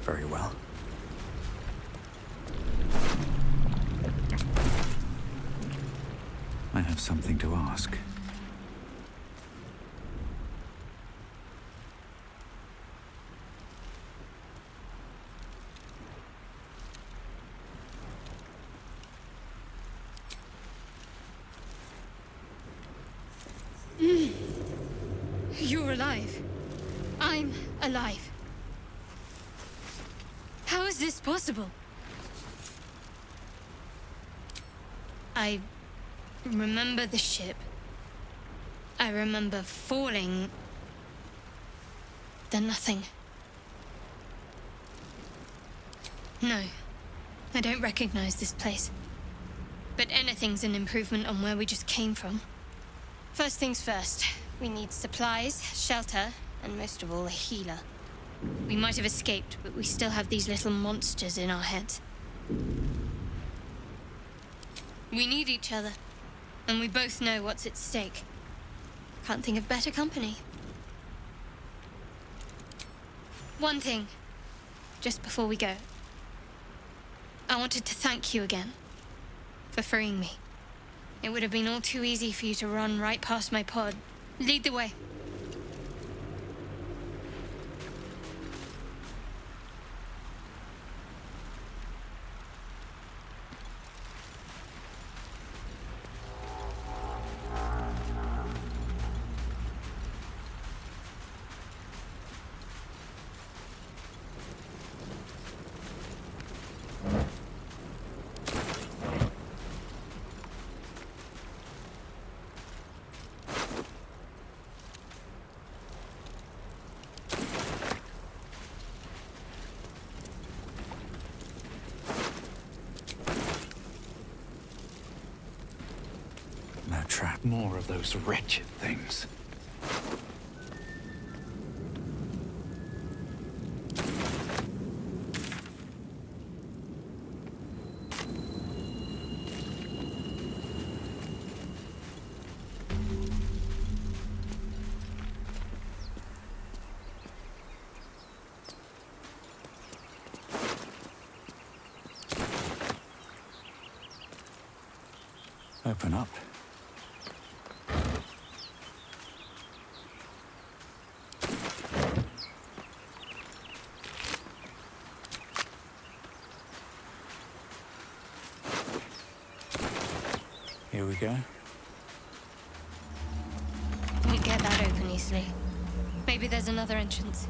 very well. I have something to ask. You're alive. I'm alive. How is this possible? I remember the ship. I remember falling. Then nothing. No, I don't recognize this place. But anything's an improvement on where we just came from. First things first, we need supplies, shelter, and most of all, a healer. We might have escaped, but we still have these little monsters in our heads. We need each other, and we both know what's at stake. Can't think of better company. One thing, just before we go. I wanted to thank you again for freeing me. It would have been all too easy for you to run right past my pod. Lead the way. Now trap more of those wretched things. Open up. Here we go. We'd get that open easily. Maybe there's another entrance.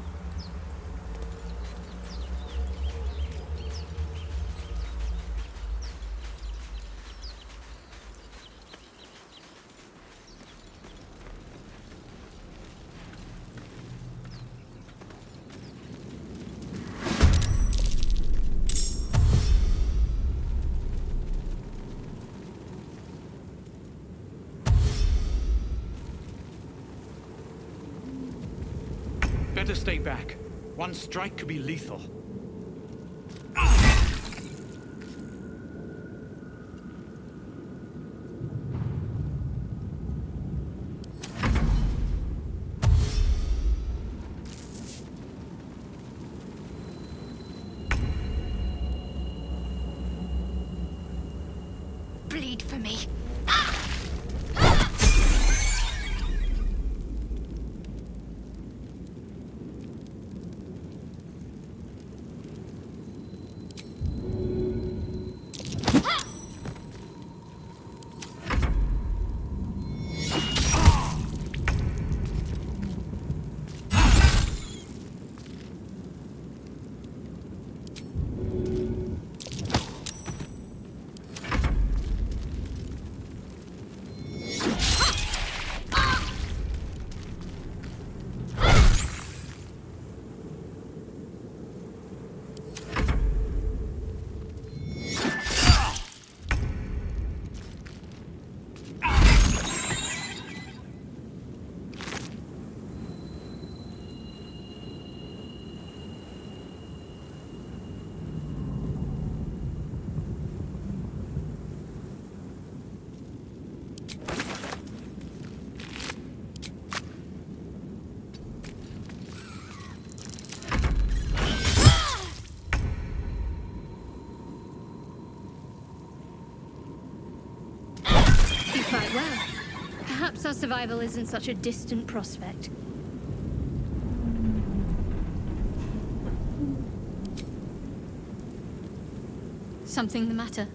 Better stay back. One strike could be lethal. Bleed for me. You fight well. Perhaps our survival isn't such a distant prospect. Something the matter?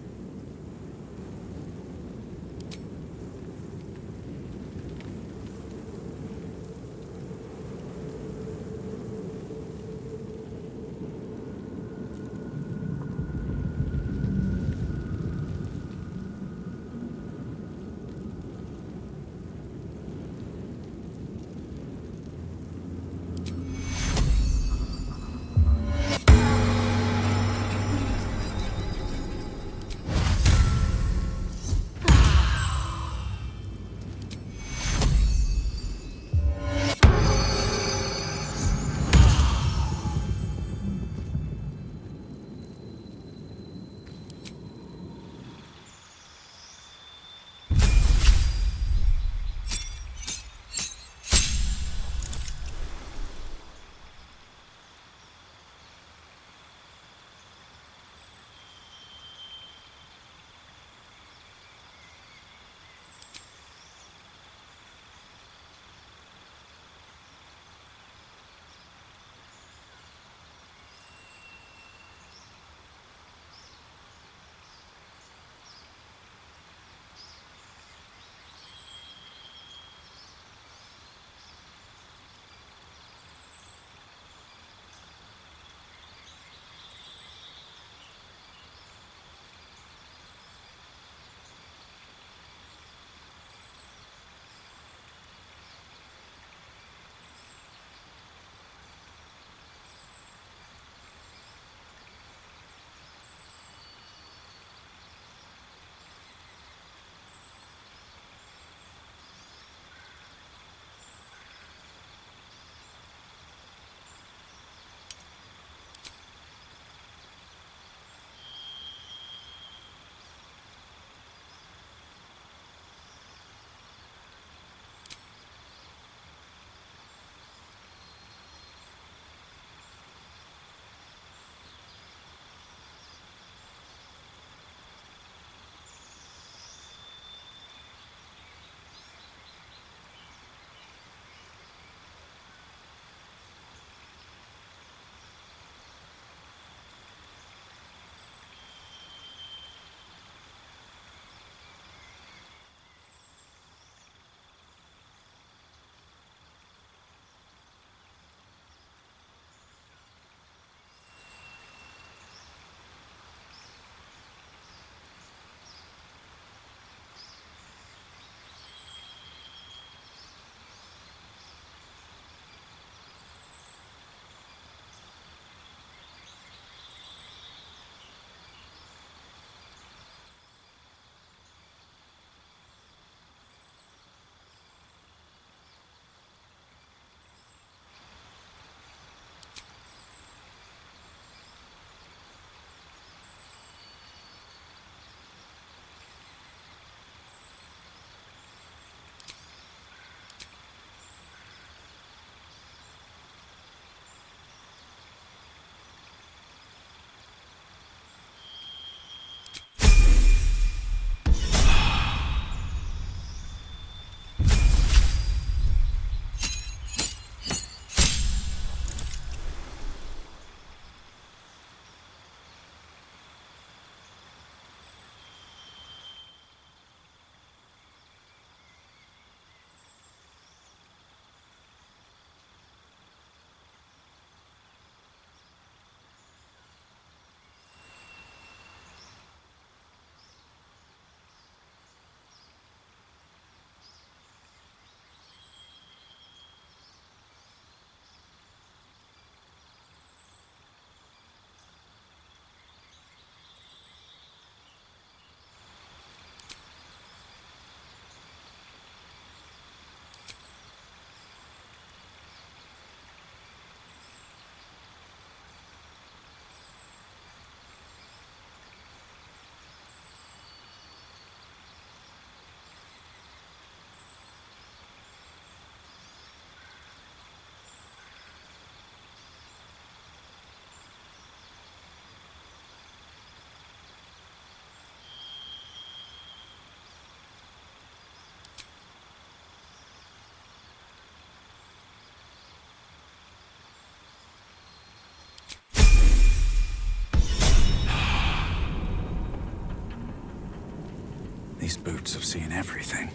These boots have seen everything.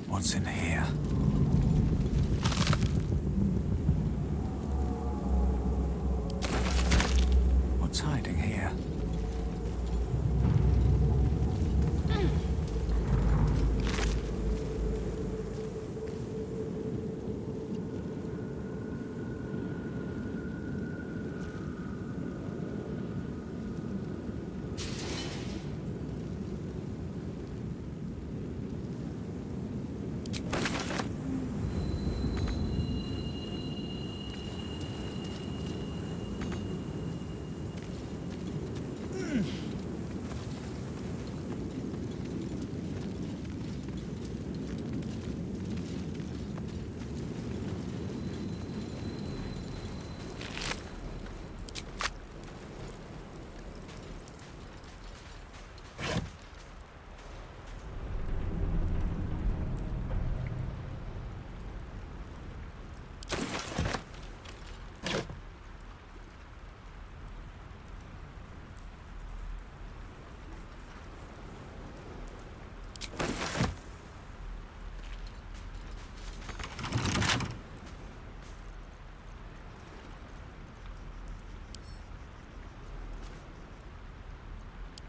What's in here? What's hiding here?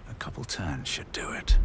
A couple turns should do it.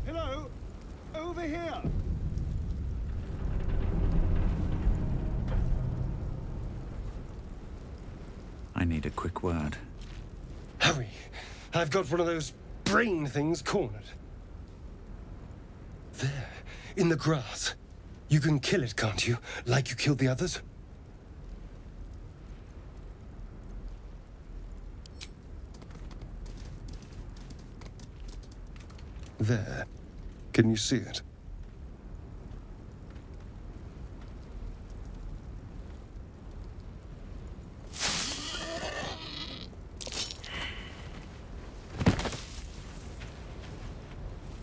Hello? Over here! I need a quick word. Hurry! I've got one of those brain things cornered. There, in the grass. You can kill it, can't you? Like you killed the others? There. Can you see it?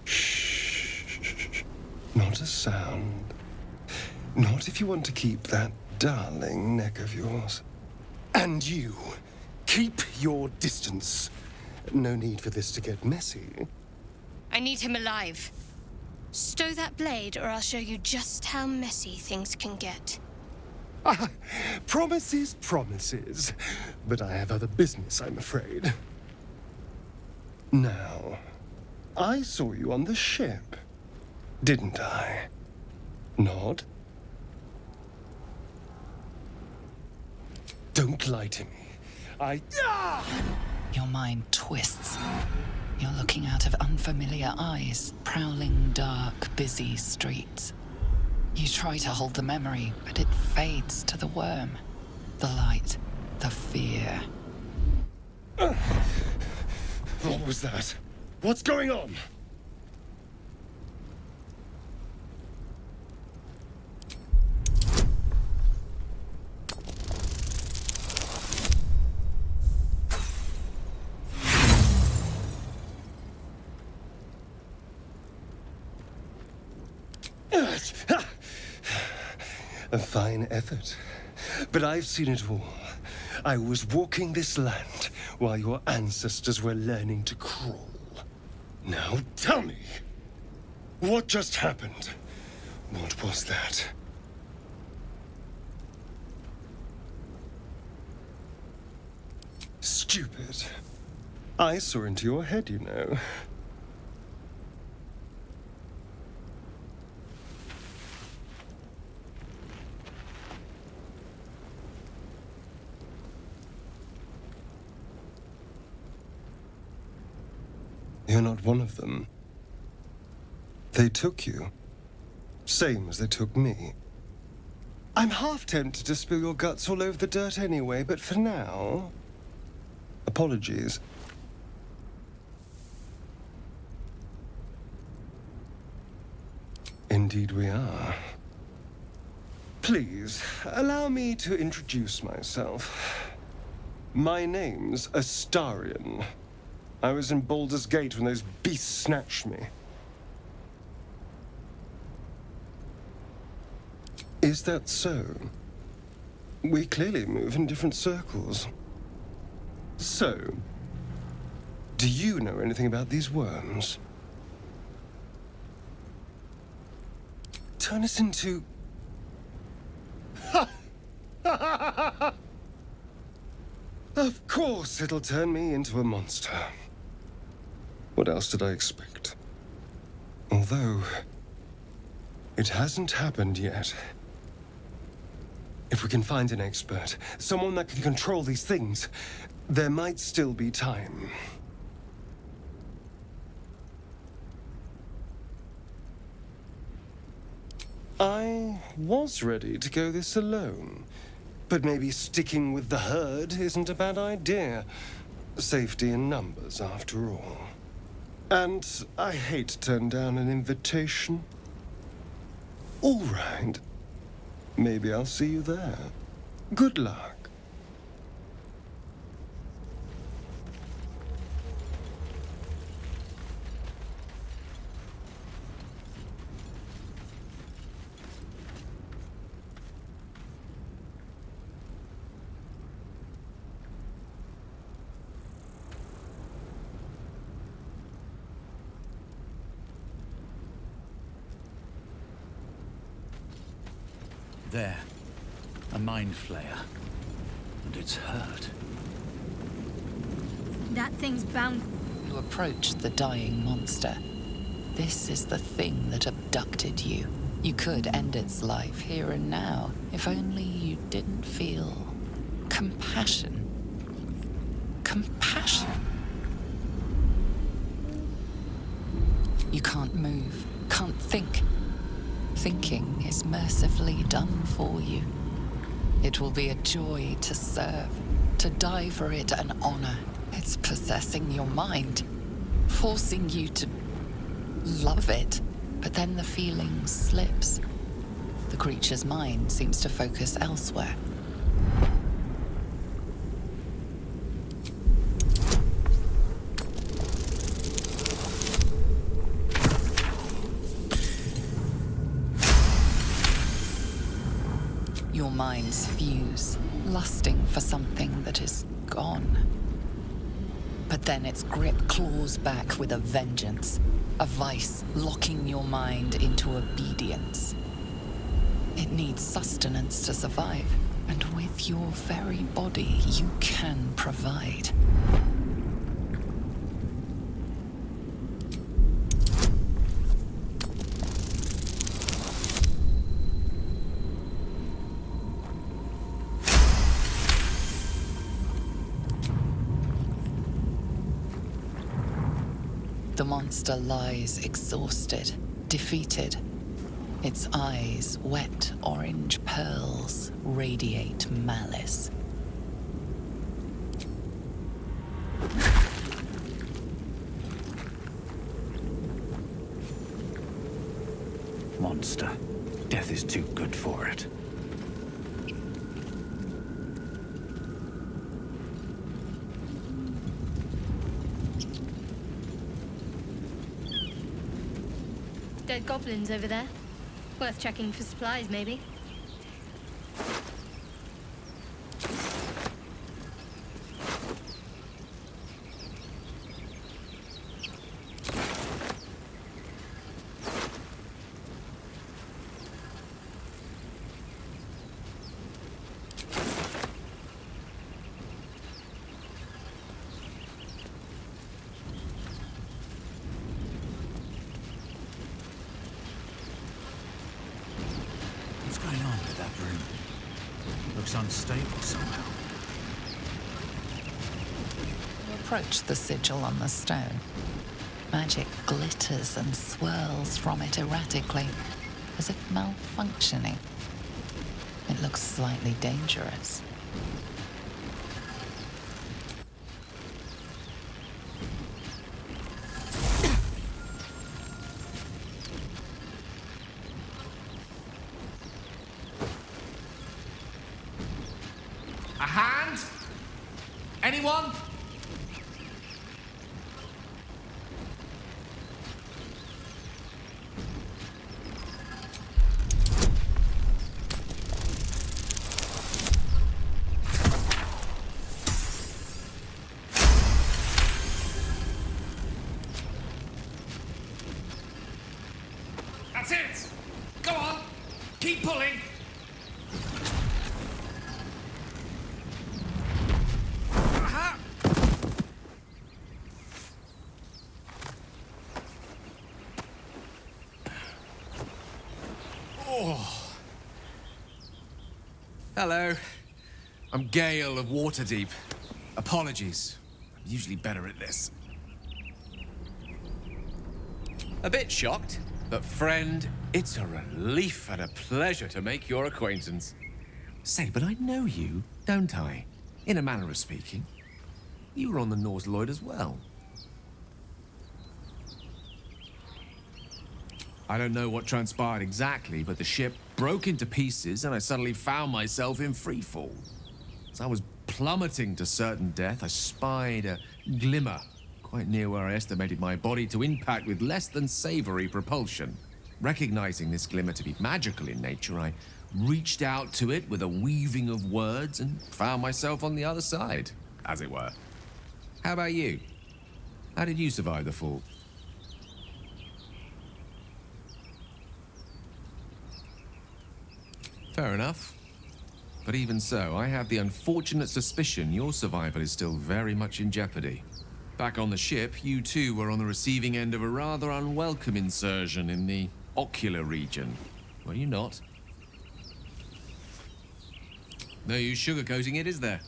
Shh. Not a sound. Not if you want to keep that darling neck of yours. And you, keep your distance. No need for this to get messy. I need him alive. Stow that blade, or I'll show you just how messy things can get. Promises, promises. But I have other business, I'm afraid. Now, I saw you on the ship, didn't I? Nod? Don't lie to me. Your mind twists. You're looking out of unfamiliar eyes, prowling dark, busy streets. You try to hold the memory, but it fades to the worm. The light, the fear. What was that? What's going on? A fine effort. But I've seen it all. I was walking this land while your ancestors were learning to crawl. Now tell me, what just happened? What was that? stupid. I saw into your head, you know. You're not one of them. They took you. Same as they took me. I'm half tempted to spill your guts all over the dirt anyway, but for now... apologies. Indeed we are. Please, allow me to introduce myself. My name's Astarion. I was in Baldur's Gate when those beasts snatched me. Is that so? We clearly move in different circles. So, do you know anything about these worms? Turn us into... Of course it'll turn me into a monster. What else did I expect? Although, it hasn't happened yet. If we can find an expert, someone that can control these things, there might still be time. I was ready to go this alone, but maybe sticking with the herd isn't a bad idea. Safety in numbers, after all. And I hate to turn down an invitation. All right. Maybe I'll see you there. Good luck. There. A mind flayer. And it's hurt. That thing's bound. You approach the dying monster. This is the thing that abducted you. You could end its life here and now, if only you didn't feel compassion. Compassion. You can't move, can't think. Thinking is mercifully done for you. It will be a joy to serve, to die for it an honor. It's possessing your mind, forcing you to love it. But then the feeling slips. The creature's mind seems to focus elsewhere. Your minds fuse, lusting for something that is gone. But then its grip claws back with a vengeance, a vice locking your mind into obedience. It needs sustenance to survive, and with your very body, you can provide. The monster lies exhausted, defeated. Its eyes, wet orange pearls, radiate malice. Monster. Death is too good for it. Dead goblins over there. Worth checking for supplies, maybe. unstable somehow. You approach the sigil on the stone. Magic glitters and swirls from it erratically, as if malfunctioning. It looks slightly dangerous. A hand? Anyone? That's it! Go on! Keep pulling! Aha! Oh. Hello. I'm Gale of Waterdeep. Apologies. I'm usually better at this. A bit shocked, but friend, it's a relief and a pleasure to make your acquaintance. Say, but I know you, don't I? In a manner of speaking. You were on the Norse Lloyd as well. I don't know what transpired exactly, but the ship broke into pieces and I suddenly found myself in freefall. As I was plummeting to certain death, I spied a glimmer quite near where I estimated my body to impact with less than savory propulsion. Recognizing this glimmer to be magical in nature, I reached out to it with a weaving of words and found myself on the other side, as it were. How about you? How did you survive the fall? Fair enough. But even so, I have the unfortunate suspicion your survival is still very much in jeopardy. Back on the ship, you too were on the receiving end of a rather unwelcome insertion in the ocular region. Were you not? No use sugarcoating it, is there?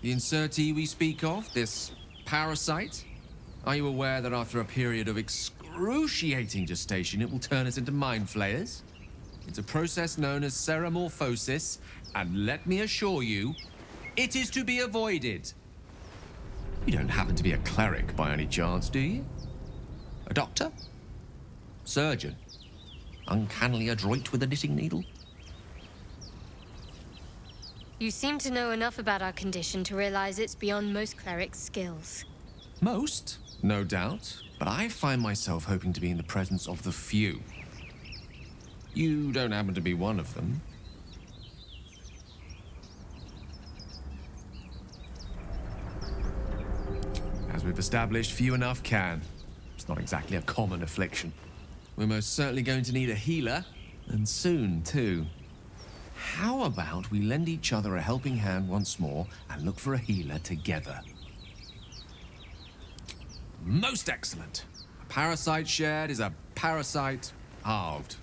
The insertee we speak of, this parasite, are you aware that after a period of excruciating gestation, it will turn us into mind flayers? It's a process known as ceramorphosis, and let me assure you, it is to be avoided. You don't happen to be a cleric by any chance, do you? A doctor? Surgeon? Uncannily adroit with a knitting needle? You seem to know enough about our condition to realize it's beyond most clerics' skills. Most, no doubt, but I find myself hoping to be in the presence of the few. You don't happen to be one of them. As we've established, few enough can. It's not exactly a common affliction. We're most certainly going to need a healer, and soon, too. How about we lend each other a helping hand once more and look for a healer together? Most excellent. A parasite shared is a parasite halved.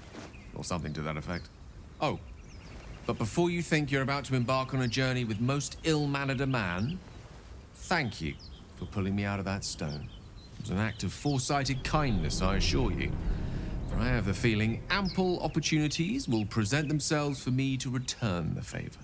Or something to that effect. Oh, but before you think you're about to embark on a journey with most ill-mannered a man, thank you for pulling me out of that stone. It was an act of foresighted kindness, I assure you. For I have the feeling ample opportunities will present themselves for me to return the favor.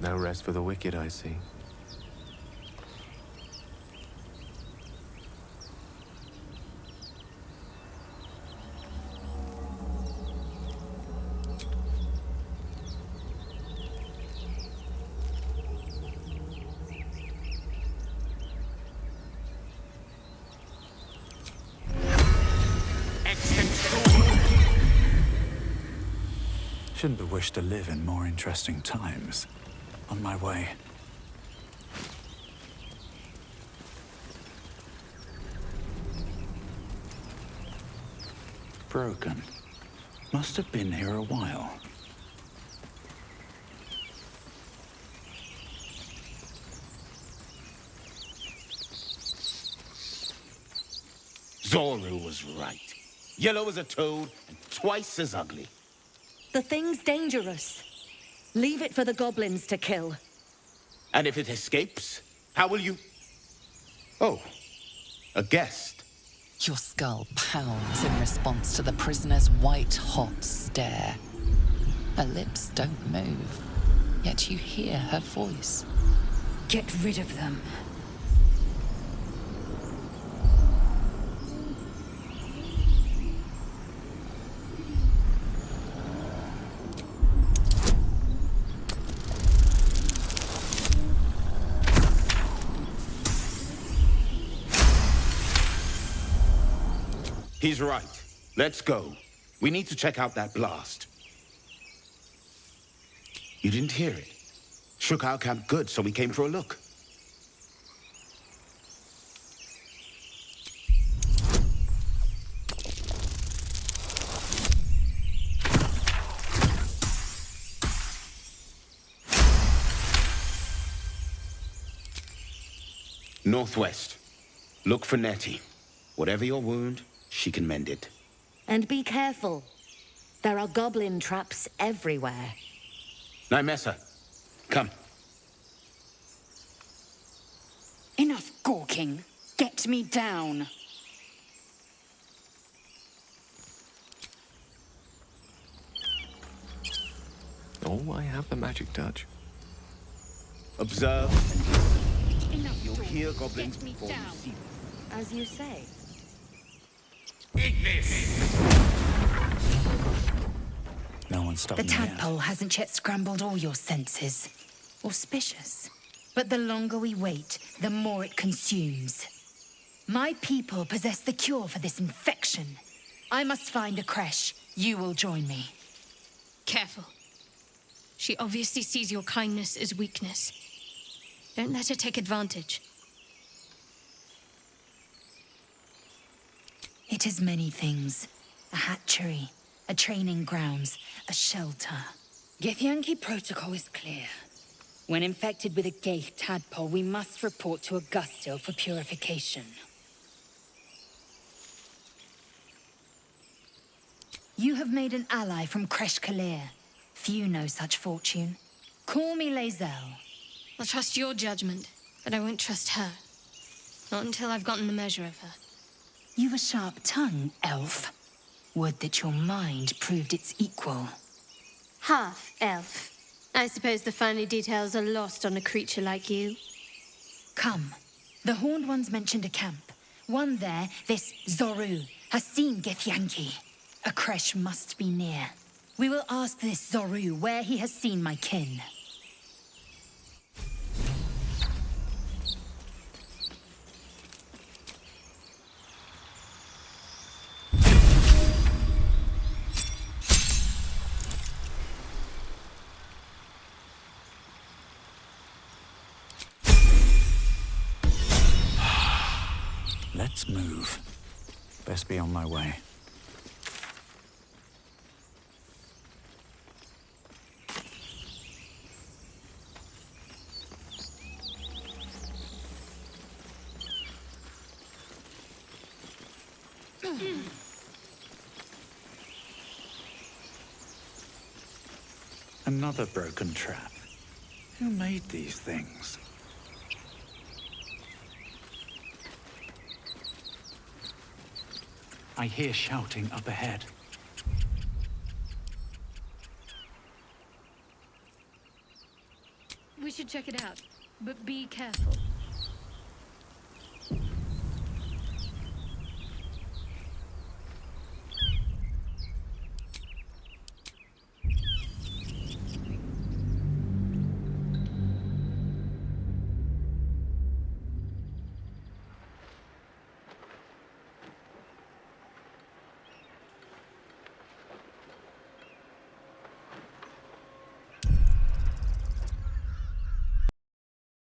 No rest for the wicked, I see. Shouldn't have wished to live in more interesting times. On my way. Broken. Must have been here a while. Zoru was right. Yellow as a toad and twice as ugly. The thing's dangerous. Leave it for the goblins to kill. And if it escapes, how will you... Oh, a guest. Your skull pounds in response to the prisoner's white-hot stare. Her lips don't move, yet you hear her voice. Get rid of them. He's right. Let's go. We need to check out that blast. You didn't hear it? Shook our camp good, so we came for a look. Northwest. Look for Nettie. Whatever your wound, she can mend it. And be careful. There are goblin traps everywhere. Nymessa, come. Enough gawking. Get me down. Oh, I have the magic touch. Observe and listen. Enough You'll talk. hear goblins Get me before you down. see them. As you say. No one stopped The me yet. tadpole hasn't yet scrambled all your senses. Auspicious. But the longer we wait, the more it consumes. My people possess the cure for this infection. I must find a creche. You will join me. Careful. She obviously sees your kindness as weakness. Don't let her take advantage. It is many things. A hatchery, a training grounds, a shelter. Githyanki protocol is clear. When infected with a Gaith tadpole, we must report to Augustil for purification. You have made an ally from Kresh Kalir. Few know such fortune. Call me Lae'zel. I'll trust your judgment, but I won't trust her. Not until I've gotten the measure of her. You've a sharp tongue, elf. Would that your mind proved its equal. Half elf. I suppose the finer details are lost on a creature like you. Come. The Horned Ones mentioned a camp. One there, this Zoru, has seen Githyanki. A creche must be near. We will ask this Zoru where he has seen my kin. Let's move. Best be on my way. Another broken trap. Who made these things? I hear shouting up ahead. Check it out, but be careful.